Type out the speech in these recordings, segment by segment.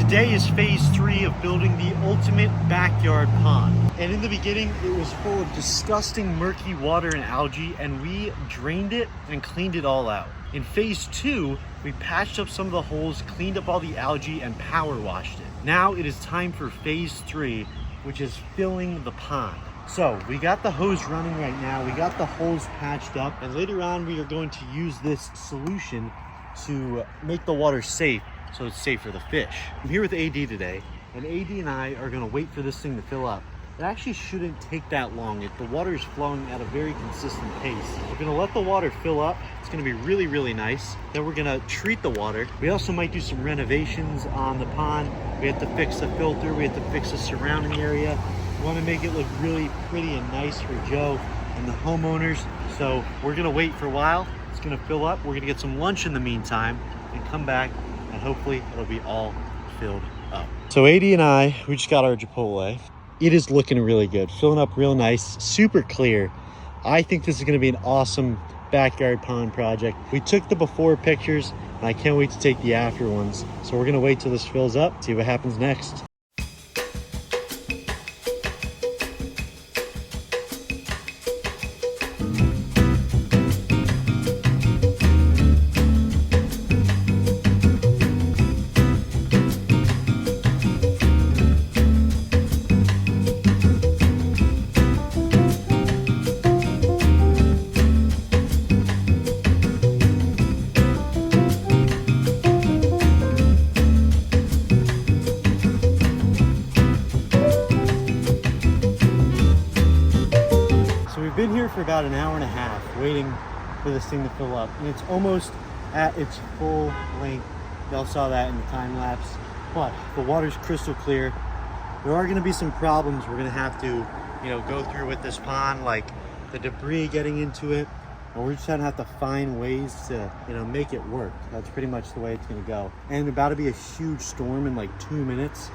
today is phase 3 of building the ultimate backyard pond. And in the beginning, it was full of disgusting murky water and algae, and we drained it and cleaned it all out. In phase 2, we patched up some of the holes, cleaned up all the algae, and power washed it. Now it is time for phase 3, which is filling the pond. So we got the hose running right now, we got the holes patched up, and later on we are going to use this solution to make the water safe, so it's safe for the fish. I'm here with AD today, and AD and I are gonna wait for this thing to fill up. It actually shouldn't take that long. The water is flowing at a very consistent pace. We're gonna let the water fill up. It's gonna be really, really nice. Then we're gonna treat the water. We also might do some renovations on the pond. We have to fix the filter, we have to fix the surrounding area. We wanna make it look really pretty and nice for Joe and the homeowners. So we're gonna wait for a while. It's gonna fill up. We're gonna get some lunch in the meantime and come back, and hopefully it'll be all filled up. So AD and I, we just got our Chipotle. It is looking really good, filling up real nice, super clear. I think this is gonna be an awesome backyard pond project. We took the before pictures, and I can't wait to take the after ones. So we're gonna wait till this fills up, see what happens next. Been here for about an hour and a half waiting for this thing to fill up, and it's almost at its full length. Y'all saw that in the time lapse, but the water's crystal clear. There are going to be some problems we're going to have to go through with this pond, like the debris getting into it, and we're just going to have to find ways to make it work. That's pretty much the way it's going to go. And about to be a huge storm in like 2 minutes,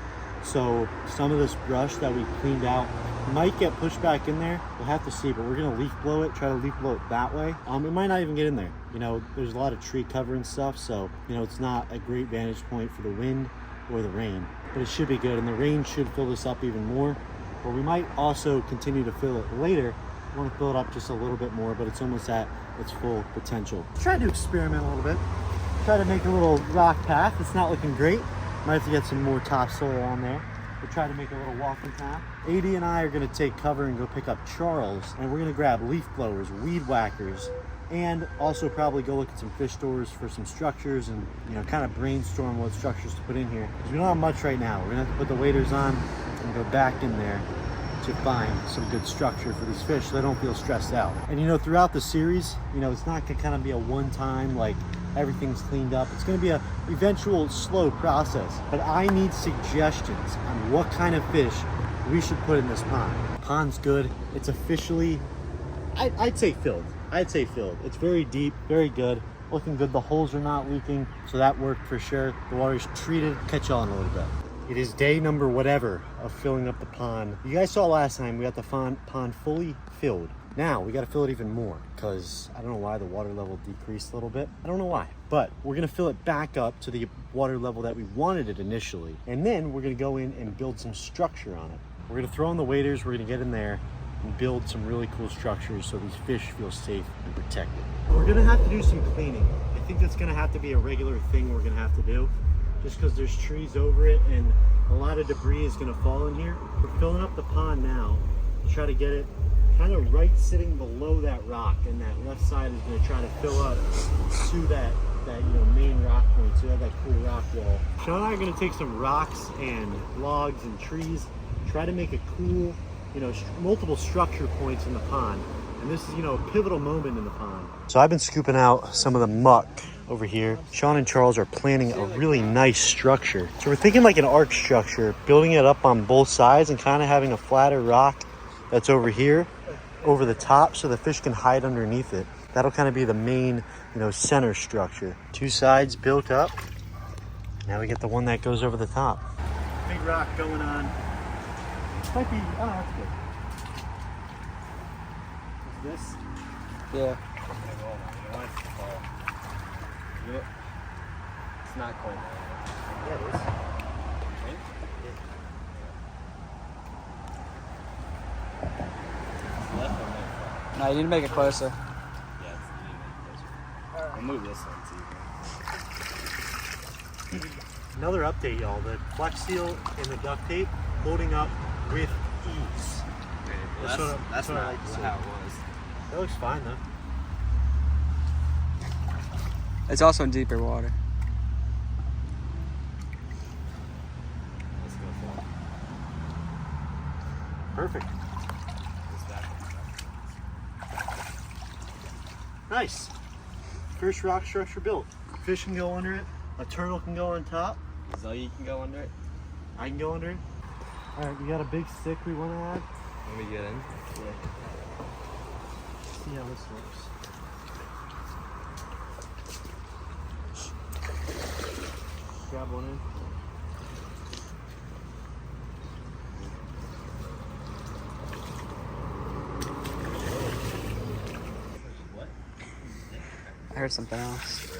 so some of this brush that we cleaned out might get pushed back in there. We'll have to see, but we're gonna leaf blow it, try to leaf blow it that way. It might not even get in there. There's a lot of tree cover and stuff, so it's not a great vantage point for the wind or the rain, but it should be good, and the rain should fill this up even more. But we might also continue to fill it later. I want to fill it up just a little bit more, but it's almost at its full potential. Try to experiment a little bit. Try to make a little rock path. It's not looking great. Might have to get some more topsoil on there. We'll try to make a little walking path. AD and I are gonna take cover and go pick up Charles, and we're gonna grab leaf blowers, weed whackers, and also probably go look at some fish stores for some structures and kind of brainstorm what structures to put in here. Because we don't have much right now. We're gonna have to put the waders on and go back in there to find some good structure for these fish so they don't feel stressed out. And throughout the series, it's not gonna kind of be a one-time like everything's cleaned up. It's going to be a eventual slow process, but I need suggestions on what kind of fish we should put in this pond. The pond's good. It's officially, I'd say filled. It's very deep, very good, looking good. The holes are not leaking, so that worked for sure. The water's treated. Catch y'all in a little bit. It is day number whatever of filling up the pond. You guys saw last time we got the pond fully filled. Now we got to fill it even more, because I don't know why the water level decreased a little bit. I don't know why, but we're going to fill it back up to the water level that we wanted it initially. And then we're going to go in and build some structure on it. We're going to throw in the waders. We're going to get in there and build some really cool structures so these fish feel safe and protected. We're going to have to do some cleaning. I think that's going to have to be a regular thing we're going to have to do, just because there's trees over it and a lot of debris is going to fall in here. We're filling up the pond now to try to get it kind of right sitting below that rock, and that left side is going to try to fill up to that main rock point, so that cool rock wall. Sean and I are going to take some rocks and logs and trees, try to make a cool, multiple structure points in the pond. And this is, a pivotal moment in the pond. So I've been scooping out some of the muck over here. Sean and Charles are planning a really nice structure. So we're thinking like an arch structure, building it up on both sides and kind of having a flatter rock that's over here, over the top, so the fish can hide underneath it. That'll kind of be the main, center structure. Two sides built up. Now we get the one that goes over the top. Big rock going on. Might be, oh, that's good. This? Yeah. Yep. It's not quite there. Yeah, it is. No, you need to make it closer. Yeah, you need to make it closer. I'll move this one so you can... Another update, y'all. The Flex Seal and the duct tape holding up with ease. Okay, well, that's what I not like to see. how it was. That looks fine though. It's also in deeper water. Let's go for it. Perfect. This back. Nice. First rock structure built. Fish can go under it. A turtle can go on top. Zuggy can go under it. I can go under it. All right, we got a big stick we want to add. Let me get in. Yeah. See how this works. Grab one in. I heard something else.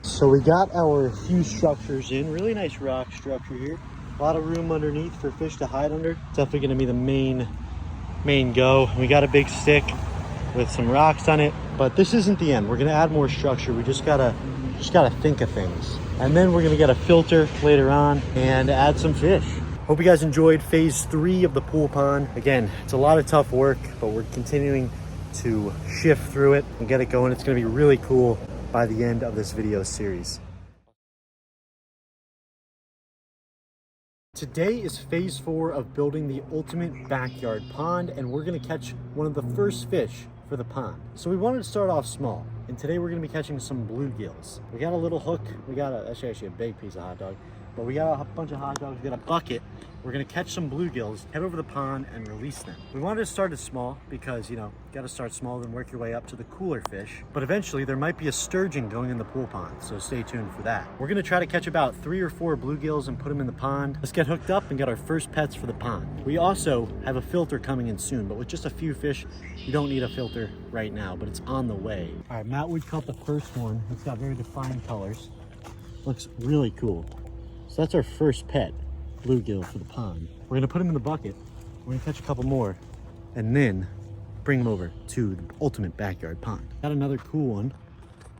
So we got our few structures in. Really nice rock structure here. A lot of room underneath for fish to hide under. Definitely going to be the main go. We got a big stick with some rocks on it, but this isn't the end. We're going to add more structure. We just gotta think of things, and then we're going to get a filter later on and add some fish. Hope you guys enjoyed phase 3 of the pool pond. Again, it's a lot of tough work, but we're continuing to shift through it and get it going. It's going to be really cool by the end of this video series. Today is phase 4 of building the ultimate backyard pond, and we're going to catch one of the first fish for the pond. So we wanted to start off small, and today we're going to be catching some bluegills. We got a little hook. We got actually a big piece of hot dog, but we got a bunch of hot dogs. We got a bucket. We're going to catch some bluegills, head over the pond and release them. We wanted to start it small because, you know, got to start small then work your way up to the cooler fish. But eventually there might be a sturgeon going in the pool pond, so stay tuned for that. We're going to try to catch about 3 or 4 bluegills and put them in the pond. Let's get hooked up and get our first pets for the pond. We also have a filter coming in soon, but with just a few fish, you don't need a filter right now, but it's on the way. All right, Matt Wood caught the first one. It's got very defined colors. Looks really cool. So that's our first pet bluegill for the pond. We're gonna put him in the bucket. We're gonna catch a couple more and then bring them over to the ultimate backyard pond. Got another cool one.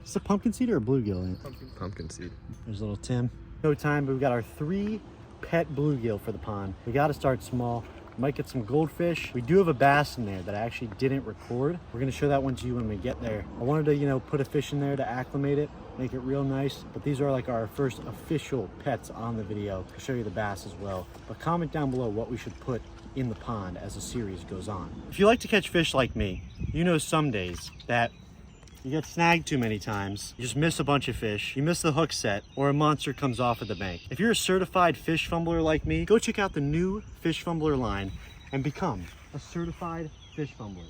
Is it a pumpkin seed or a bluegill in it? Pumpkin seed. There's little Tim. No time, but we've got our 3 pet bluegill for the pond. We gotta start small. Might get some goldfish. We do have a bass in there that I actually didn't record. We're gonna show that one to you when we get there. I wanted to, you know, put a fish in there to acclimate it, make it real nice, but these are like our first official pets on the video. I'll show you the bass as well. But comment down below what we should put in the pond as the series goes on. If you like to catch fish like me, you know some days that you get snagged too many times, you just miss a bunch of fish, you miss the hook set, or a monster comes off of the bank. If you're a certified fish fumbler like me, go check out the new Fish Fumbler line and become a certified fish fumbler.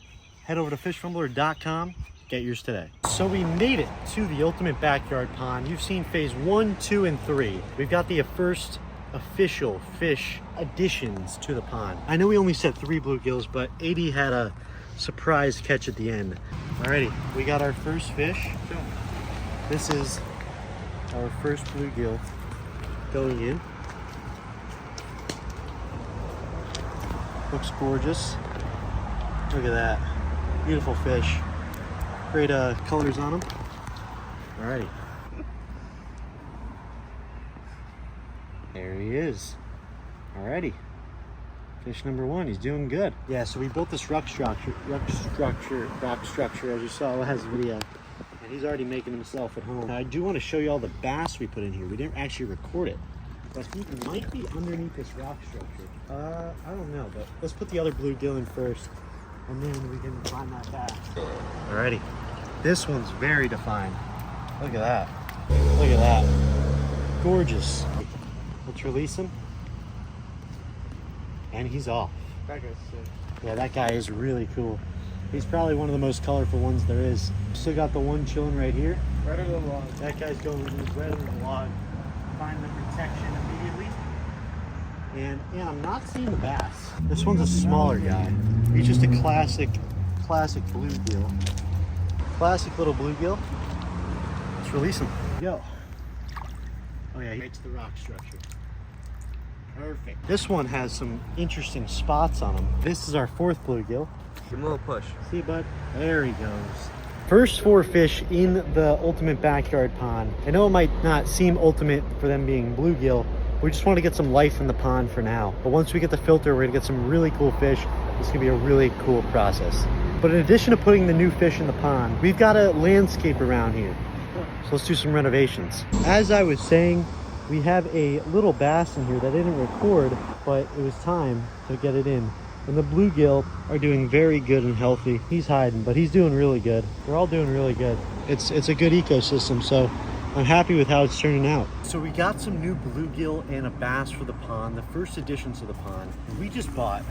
Head over to fishfumbler.com, get yours today. So we made it to the ultimate backyard pond. You've seen phase 1, 2, and 3. We've got the first official fish additions to the pond. I know we only said 3 bluegills, but AD had a surprise catch at the end. Alrighty, we got our first fish. This is our first bluegill going in. Looks gorgeous. Look at that. Beautiful fish. Great colors on them. Alrighty. There he is. Alrighty. Fish number 1, he's doing good. Yeah, so we built this rock structure, as you saw last video. And he's already making himself at home. Now, I do want to show you all the bass we put in here. We didn't actually record it, but he might be underneath this rock structure. I don't know, but let's put the other bluegill in first, and then we can find that bass. Alrighty, this one's very defined. Look at that. Look at that. Gorgeous. Let's release him. And he's off. That guy's sick. Yeah, that guy is really cool. He's probably one of the most colorful ones there is. Still got the one chilling right here. Right under the log. That guy's going right under the log. Find the protection immediately. And yeah, I'm not seeing the bass. This one's a smaller guy. He's just a classic bluegill. Classic little bluegill. Let's release him. Yo. Oh yeah, right to the rock structure. Perfect. This one has some interesting spots on him. This is our 4th bluegill. Give him a little push. See, bud? There he goes. First 4 fish in the ultimate backyard pond. I know it might not seem ultimate for them being bluegill. We just want to get some life in the pond for now. But once we get the filter, we're gonna get some really cool fish. It's gonna be a really cool process. But in addition to putting the new fish in the pond, we've got a landscape around here. So let's do some renovations. As I was saying, we have a little bass in here that I didn't record, but it was time to get it in. And the bluegill are doing very good and healthy. He's hiding, but he's doing really good. They're all doing really good. It's a good ecosystem, so I'm happy with how it's turning out. So we got some new bluegill and a bass for the pond, the first additions to the pond. We just bought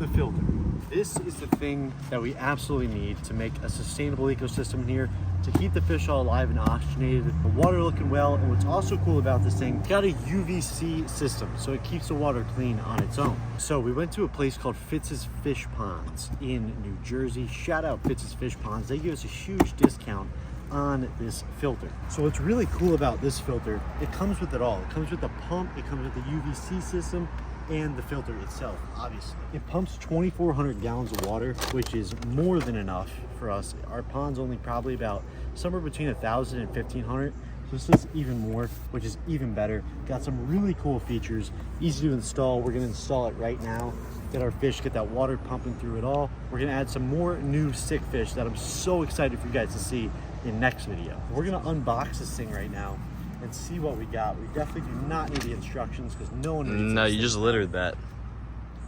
the filter. This is the thing that we absolutely need to make a sustainable ecosystem here, to keep the fish all alive and oxygenated, the water looking well. And what's also cool about this thing, it's got a UVC system, so it keeps the water clean on its own. So we went to a place called Fitz's Fish Ponds in New Jersey. Shout out Fitz's Fish Ponds. They give us a huge discount on this filter. So what's really cool about this filter, it comes with it all. It comes with the pump, it comes with the UVC system, and the filter itself, obviously. It pumps 2,400 gallons of water, which is more than enough for us. Our pond's only probably about somewhere between 1,000 and 1,500. So this is even more, which is even better. Got some really cool features, easy to install. We're gonna install it right now. Get our fish, get that water pumping through it all. We're gonna add some more new sick fish that I'm so excited for you guys to see in next video. We're gonna unbox this thing right now and see what we got. We definitely do not need the instructions because no one reads No, this you just thing. littered that.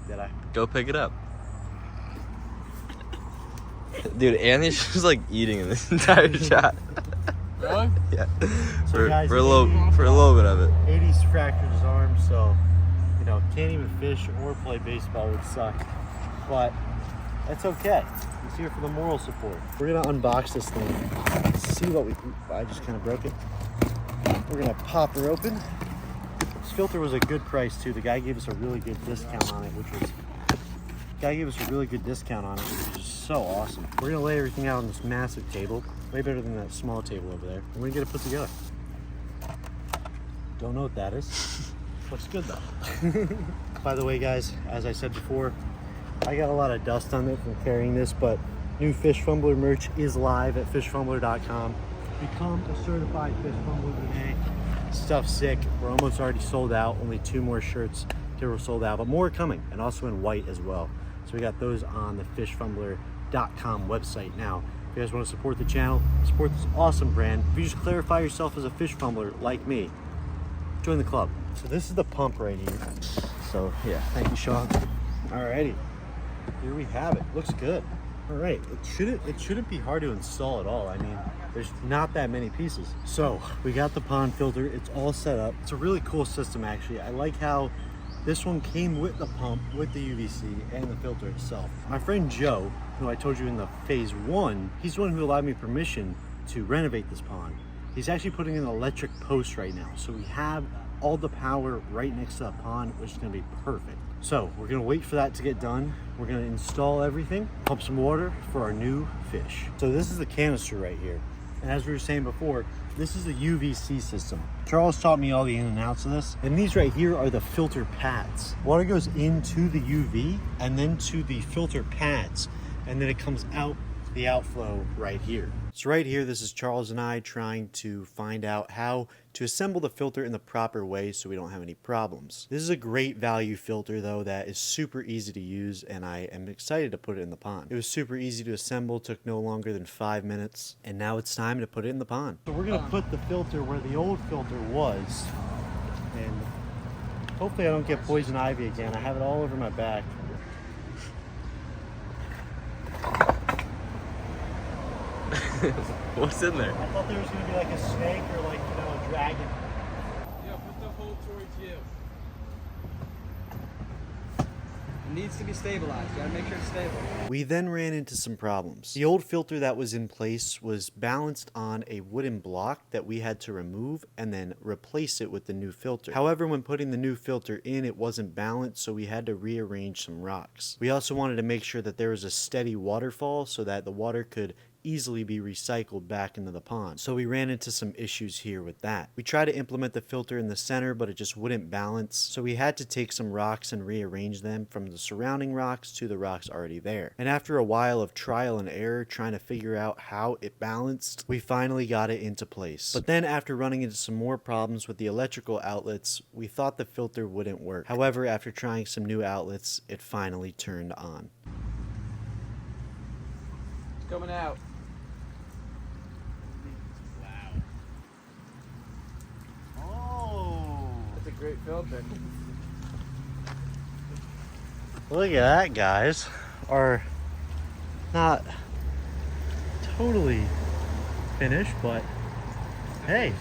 Did I? Go pick it up. Dude, Andy's just like eating in this entire shot. Really? Yeah. So guys, for a little bit of it. 80's fractured his arm, so you know, can't even fish or play baseball, which sucks. But that's okay. He's here for the moral support. We're gonna unbox this thing, see what we. I just kind of broke it. We're gonna pop her open. This filter was a good price too. The guy gave us a really good discount on it, which was so awesome. We're gonna lay everything out on this massive table, way better than that small table over there. And we're gonna get it put together. Don't know what that is. Looks good though. By the way, guys, as I said before, I got a lot of dust on it from carrying this, but new Fish Fumbler merch is live at fishfumbler.com. Become a certified fish fumbler today. Stuff's sick. We're almost already sold out. Only 2 more shirts till we're sold out, but more are coming, and also in white as well. So we got those on the fishfumbler.com website now. If you guys want to support the channel, support this awesome brand, if you just clarify yourself as a fish fumbler like me, join the club. So this is the pump right here. So yeah, thank you, Sean. Alrighty, here we have it. Looks good. All right, it shouldn't be hard to install at all. I mean, there's not that many pieces. So we got the pond filter. It's all set up. It's a really cool system, actually. I like how this one came with the pump, with the UVC, and the filter itself. My friend Joe, who I told you in the phase 1, he's the one who allowed me permission to renovate this pond. He's actually putting in an electric post right now. So we have all the power right next to the pond, which is gonna be perfect. So we're gonna wait for that to get done. We're gonna install everything, pump some water for our new fish. So this is the canister right here. And as we were saying before, this is the UVC system. Charles taught me all the in and outs of this. And these right here are the filter pads. Water goes into the UV and then to the filter pads. And then it comes out the outflow right here. So right here, this is Charles and I trying to find out how to assemble the filter in the proper way so we don't have any problems. This is a great value filter though that is super easy to use, and I am excited to put it in the pond. It was super easy to assemble, took no longer than 5 minutes, and now it's time to put it in the pond. So we're gonna put the filter where the old filter was, and hopefully I don't get poison ivy again. I have it all over my back. What's in there? I thought there was gonna be like a snake or like, you know, a dragon. Yeah, put the hole towards you. It needs to be stabilized. You gotta make sure it's stable. We then ran into some problems. The old filter that was in place was balanced on a wooden block that we had to remove and then replace it with the new filter. However, when putting the new filter in, it wasn't balanced, so we had to rearrange some rocks. We also wanted to make sure that there was a steady waterfall so that the water could easily be recycled back into the pond. So we ran into some issues here with that. We tried to implement the filter in the center, but it just wouldn't balance. So we had to take some rocks and rearrange them from the surrounding rocks to the rocks already there. And after a while of trial and error trying to figure out how it balanced, we finally got it into place. But then after running into some more problems with the electrical outlets, we thought the filter wouldn't work. However, after trying some new outlets, it finally turned on. It's coming out. Oh, That's a great filter. look at that, guys. Are not totally finished, but hey,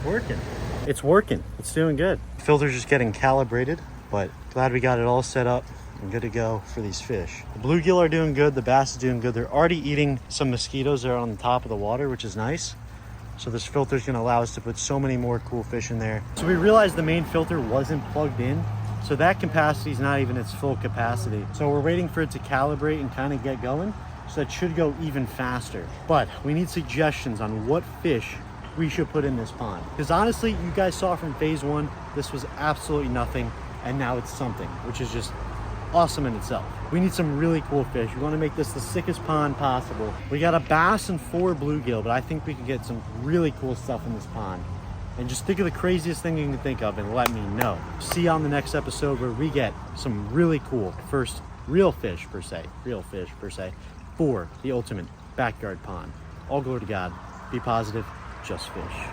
working. It's working. It's doing good. Filter's just getting calibrated, but glad we got it all set up and good to go for these fish. The bluegill are doing good. The bass is doing good. They're already eating some mosquitoes that are on the top of the water, which is nice. So this filter is going to allow us to put so many more cool fish in there. So we realized the main filter wasn't plugged in. So that capacity is not even its full capacity. So we're waiting for it to calibrate and kind of get going. So that should go even faster. But we need suggestions on what fish we should put in this pond. Because honestly, you guys saw from phase 1, this was absolutely nothing. And now it's something, which is just awesome in itself. We need some really cool fish. We want to make this the sickest pond possible. We got a bass and 4 bluegill, but I think we can get some really cool stuff in this pond. And just think of the craziest thing you can think of and let me know. See you on the next episode where we get some really cool first real fish per se for the ultimate backyard pond. All glory to God. Be positive, just fish.